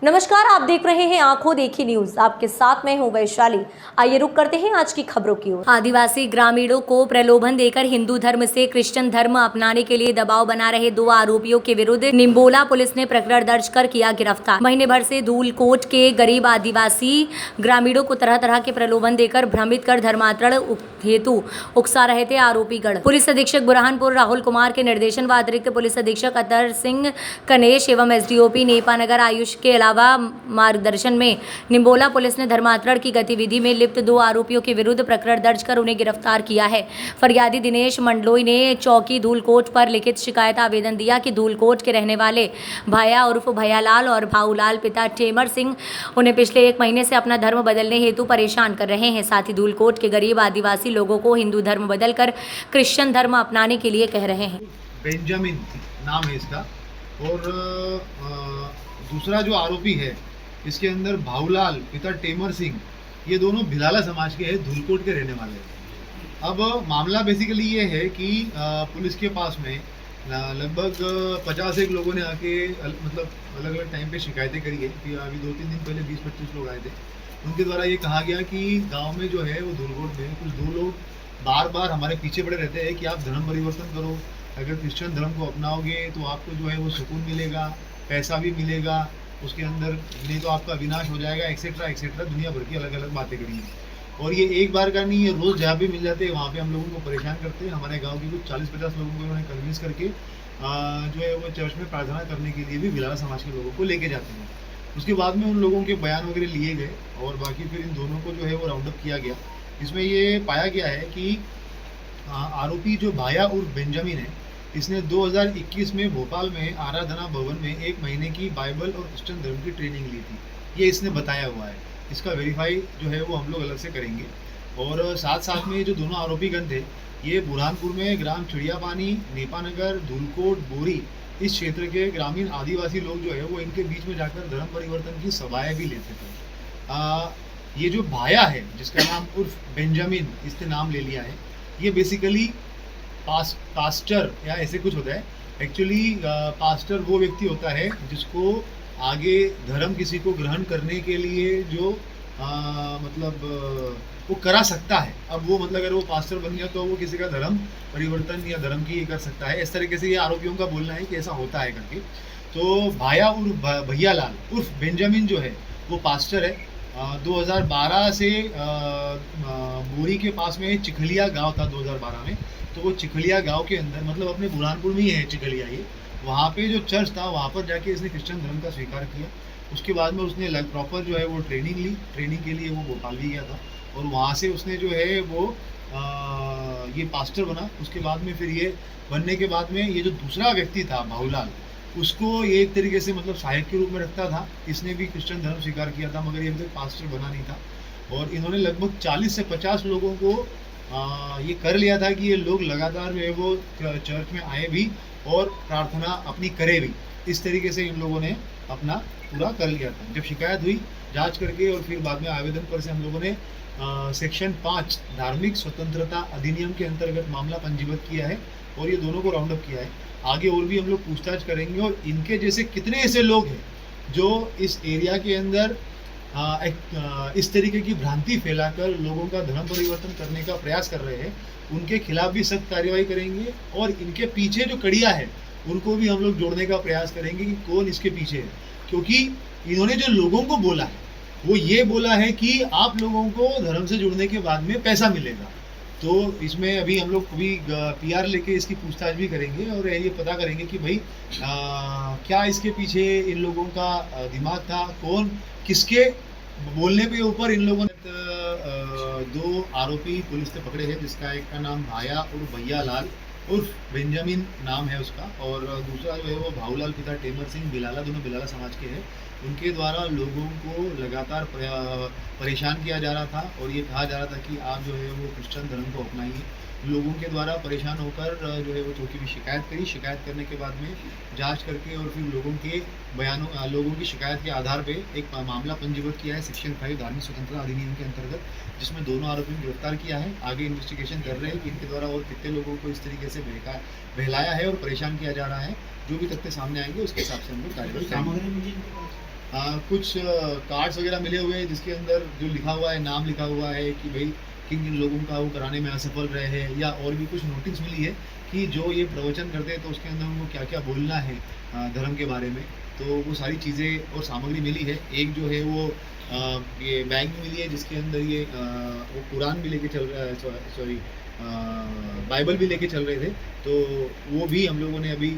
नमस्कार, आप देख रहे हैं आंखों देखी न्यूज। आपके साथ मैं हूं वैशाली। आइए रुक करते हैं आज की खबरों की ओर। आदिवासी ग्रामीणों को प्रलोभन देकर हिंदू धर्म से क्रिश्चियन धर्म अपनाने के लिए दबाव बना रहे 2 आरोपियों के विरुद्ध निम्बोला पुलिस ने प्रकरण दर्ज कर किया गिरफ्तार। महीने भर से धूलकोट के गरीब आदिवासी ग्रामीणों को तरह तरह के प्रलोभन देकर भ्रमित कर धर्मांतरण हेतु उकसा रहे थे आरोपी गण। पुलिस अधीक्षक बुरहानपुर राहुल कुमार के निर्देशन व अतिरिक्त पुलिस अधीक्षक अतर सिंह कनेश एवं एसडीओपी नेपानगर आयुष के अलावा मार्गदर्शन में निम्बोला पुलिस ने धर्मांतरण की गतिविधि में लिप्त 2 आरोपियों के विरुद्ध प्रकरण दर्ज कर उन्हें गिरफ्तार किया है। फरियादी दिनेश मंडलोई ने चौकी धूलकोट पर लिखित शिकायत आवेदन दिया कि धूलकोट के रहने वाले भाया उर्फ भैयालाल और भाऊलाल पिता टेमर सिंह उन्हें पिछले 1 महीने से अपना धर्म बदलने हेतु परेशान कर रहे हैं। साथ ही धूलकोट के गरीब आदिवासी लोगों को हिंदू धर्म बदलकर क्रिश्चियन धर्म अपनाने के लिए कह रहे हैं। बेंजामिन नाम है इसका। और दूसरा जो आरोपी है इसके अंदर भाऊलाल पिता टेमर सिंह, ये दोनों भिलाला समाज के हैं, धूलकोट के रहने वाले हैं। अब मामला बेसिकली ये है कि पुलिस के पास में लगभग 50 एक लोगों ने आके मतलब अलग अलग टाइम पे शिकायतें करी है कि अभी 2-3 दिन पहले 20-25 लोग आए थे। उनके द्वारा ये कहा गया कि गांव में जो है वो धूलकोट में कुछ 2 लोग बार बार हमारे पीछे पड़े रहते हैं कि आप धर्म परिवर्तन करो, अगर क्रिश्चियन धर्म को अपनाओगे तो आपको जो है वो सुकून मिलेगा, पैसा भी मिलेगा, उसके अंदर नहीं तो आपका विनाश हो जाएगा, एक्सेट्रा एक्सेट्रा, दुनिया भर की अलग अलग बातें करेंगे। और ये एक बार का नहीं, ये रोज़ जहाँ पे मिल जाते हैं वहाँ पे हम लोगों को परेशान करते हैं। हमारे गांव के कुछ 40-50 लोगों को इन्होंने कन्विंस करके जो है वो चर्च में प्रार्थना करने के लिए भी भिलाला समाज के लोगों को लेके जाते हैं। उसके बाद में उन लोगों के बयान वगैरह लिए गए और बाकी फिर इन दोनों को जो है वो राउंड अप किया गया। इसमें ये पाया गया है कि आरोपी जो भाया उर्फ बेंजामिन है, इसने 2021 में भोपाल में आराधना भवन में 1 महीने की बाइबल और क्रिश्चियन धर्म की ट्रेनिंग ली थी। ये इसने बताया हुआ है। इसका वेरीफाई जो है वो हम लोग अलग से करेंगे। और साथ साथ में जो दोनों आरोपी गण थे, ये बुरहानपुर में ग्राम चिड़ियापानी, नेपानगर, धूलकोट, बोरी इस क्षेत्र के ग्रामीण आदिवासी लोग जो है वो इनके बीच में जाकर धर्म परिवर्तन की सभाएँ भी लेते थे। ये जो भाया है जिसका नाम उर्फ बेंजामिन इसने नाम ले लिया है, ये बेसिकली पास्टर या ऐसे कुछ होता है। एक्चुअली पास्टर वो व्यक्ति होता है जिसको आगे धर्म किसी को ग्रहण करने के लिए जो मतलब वो करा सकता है। अब वो मतलब अगर वो पास्टर बन गया तो वो किसी का धर्म परिवर्तन या धर्म की कर सकता है। इस तरीके से ये आरोपियों का बोलना है कि ऐसा होता है करके। तो भाया उर्फ भैयालाल उर्फ बेंजामिन जो है वो पास्टर है। 2012 से बोरी के पास में चिखलिया गांव था 2012 में। तो वो चिखलिया गांव के अंदर मतलब अपने बुरहानपुर में ही है चिखलिया, ये वहाँ पे जो चर्च था वहाँ पर जाके इसने क्रिश्चियन धर्म का स्वीकार किया। उसके बाद में उसने प्रॉपर जो है वो ट्रेनिंग ली। ट्रेनिंग के लिए वो भोपाल भी गया था और वहाँ से उसने जो है वो ये पास्टर बना। उसके बाद में फिर ये बनने के बाद में ये जो दूसरा व्यक्ति था भाऊलाल, उसको ये एक तरीके से मतलब सहायक के रूप में रखता था। इसने भी क्रिश्चियन धर्म स्वीकार किया था मगर ये अभी तक पास्टर बना नहीं था। और इन्होंने लगभग 40 से 50 लोगों को ये कर लिया था कि ये लोग लगातार जो है वो चर्च में आए भी और प्रार्थना अपनी करे भी। इस तरीके से इन लोगों ने अपना पूरा कर लिया था। जब शिकायत हुई जांच करके और फिर बाद में आवेदन पर से हम लोगों ने सेक्शन 5 धार्मिक स्वतंत्रता अधिनियम के अंतर्गत मामला पंजीबद्ध किया है और ये दोनों को राउंड अप किया है। आगे और भी हम लोग पूछताछ करेंगे और इनके जैसे कितने ऐसे लोग हैं जो इस एरिया के अंदर इस तरीके की भ्रांति फैलाकर लोगों का धर्म परिवर्तन करने का प्रयास कर रहे हैं, उनके खिलाफ भी सख्त कार्रवाई करेंगे। और इनके पीछे जो कड़ियाँ है उनको भी हम लोग जोड़ने का प्रयास करेंगे कि कौन इसके पीछे है। क्योंकि इन्होंने जो लोगों को बोला है वो ये बोला है कि आप लोगों को धर्म से जुड़ने के बाद में पैसा मिलेगा। तो इसमें अभी हम लोग अभी PR लेके इसकी पूछताछ भी करेंगे और ये पता करेंगे कि भाई क्या इसके पीछे इन लोगों का दिमाग था, कौन किसके बोलने पे ऊपर इन लोगों ने 2 आरोपी पुलिस ने पकड़े हैं, जिसका एक का नाम भाया उर्फ भैयालाल उर्फ बेंजामिन नाम है उसका, और दूसरा जो है वो भाऊलाल पिता टेमर सिंह भिलाला, दोनों भिलाला समाज के हैं। उनके द्वारा लोगों को लगातार परेशान किया जा रहा था और ये कहा जा रहा था कि आप जो है वो क्रिश्चियन धर्म को अपनाइए। लोगों के द्वारा परेशान होकर जो है वो चौकी में शिकायत करी। शिकायत करने के बाद में जांच करके और फिर लोगों के बयानों लोगों की शिकायत के आधार पे एक मामला पंजीबद्ध किया है सेक्शन 5 धार्मिक स्वतंत्रता अधिनियम के अंतर्गत, जिसमें दोनों आरोपियों को गिरफ्तार किया है। आगे इन्वेस्टिगेशन कर रहे हैं कि इनके द्वारा और कितने लोगों को इस तरीके से बहलाया है और परेशान किया जा रहा है। जो भी तथ्य सामने आएंगे उसके हिसाब से हम लोग कार्रवाई करेंगे। कुछ कार्ड्स वगैरह मिले हुए हैं जिसके अंदर जो लिखा हुआ है, नाम लिखा हुआ है कि भाई किन किन लोगों का वो कराने में असफल रहे हैं, या और भी कुछ नोटिस मिली है कि जो ये प्रवचन करते हैं तो उसके अंदर उनको क्या क्या बोलना है धर्म के बारे में। तो वो सारी चीज़ें और सामग्री मिली है। एक जो है वो ये बैग में मिली है जिसके अंदर ये वो कुरान भी लेके चल रहा है, सॉरी बाइबल भी लेके चल रहे थे। तो वो भी हम लोगों ने अभी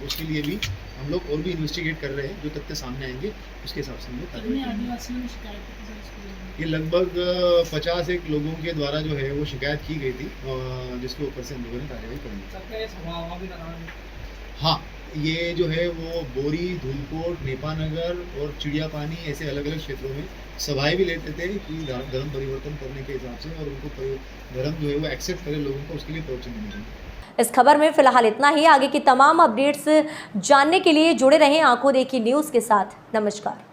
उसके लिए भी हम लोग और भी इन्वेस्टिगेट कर रहे हैं। जो तथ्य सामने आएंगे उसके हिसाब से हम लोग कार्रवाई कितने करेंगे। आदिवासियों ने शिकायत की थी सर इसको लेकर? ये लगभग 50 एक लोगों के द्वारा जो है वो शिकायत की गई थी, जिसके ऊपर से हम लोगों ने कार्रवाई करी। सबका ये स्वभाव भी लगा है। हाँ, ये जो है वो बोरी, धूलकोट, नेपानगर और चिड़ियापानी ऐसे अलग अलग क्षेत्रों में सभाएं भी लेते थे कि धर्म परिवर्तन करने के हिसाब से, और उनको धर्म जो है वो एक्सेप्ट करे लोगों को, उसके लिए प्रवचन देने चाहिए। इस खबर में फिलहाल इतना ही। आगे की तमाम अपडेट्स जानने के लिए जुड़े रहें आंखों देखी न्यूज़ के साथ। नमस्कार।